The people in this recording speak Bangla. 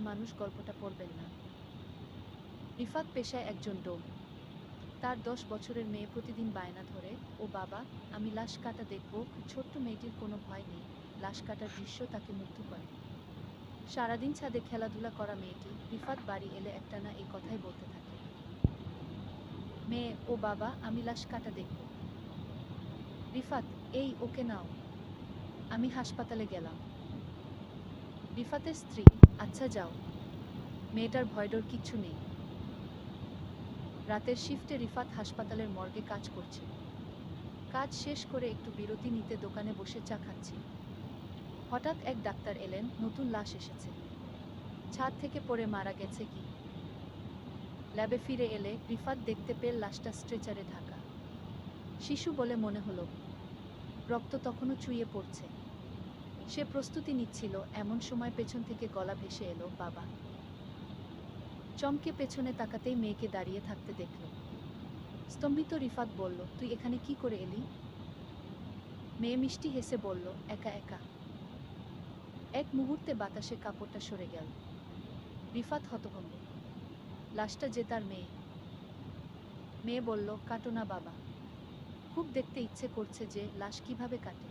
মানুষ গল্পটা পড়বেন না। রিফাত পেশায় একজন ডোম। তার 10 বছরের মেয়ে প্রতিদিন বায়না ধরে, ও বাবা, আমি লাশ কাটা দেখব। ছোট্ট মেয়েটির কোনো ভয় নেই, লাশ কাটার দৃশ্য তাকে মুগ্ধ করে। সারাদিন ছাদে খেলাধুলা করা মেয়েটি রিফাত বাড়ি এলে একটানা এই কথাই বলতে থাকে। মেয়ে, ও বাবা, আমি লাশ কাটা দেখব। রিফাত, এই ওকে নাও, আমি হাসপাতালে গেলাম। রিফাতের স্ত্রী, আচ্ছা যাও, মেয়েটার ভয়ডর কিচ্ছু নেই। রাতের শিফটে রিফাত হাসপাতালের মর্গে কাজ করছে। কাজ শেষ করে একটু বিরতি নিতে দোকানে বসে চা খাচ্ছি। হঠাৎ এক ডাক্তার এলেন, নতুন লাশ এসেছে। ছাদ থেকে পড়ে মারা গেছে কি? ল্যাবে ফিরে এলে রিফাত দেখতে পেল লাশটা স্ট্রেচারে ঢাকা। শিশু বলে মনে হলো, রক্ত তখনও চুইয়ে পড়ছে। সে প্রস্তুতি নিচ্ছিল, এমন সময় পেছন থেকে গলা ভেসে এলো, বাবা। চমকে পেছনে তাকাতেই মেয়েকে দাঁড়িয়ে থাকতে দেখল। স্তম্ভিত রিফাত বলল, তুই এখানে কি করে এলি? মেয়ে মিষ্টি হেসে বলল, একা একা। এক মুহূর্তে বাতাসে কাপড়টা সরে গেল। রিফাত হতভম্ব। লাশটা যে তার মেয়ে। মেয়ে বলল, কাটো না বাবা, খুব দেখতে ইচ্ছে করছে যে। লাশ কিভাবে কাটে?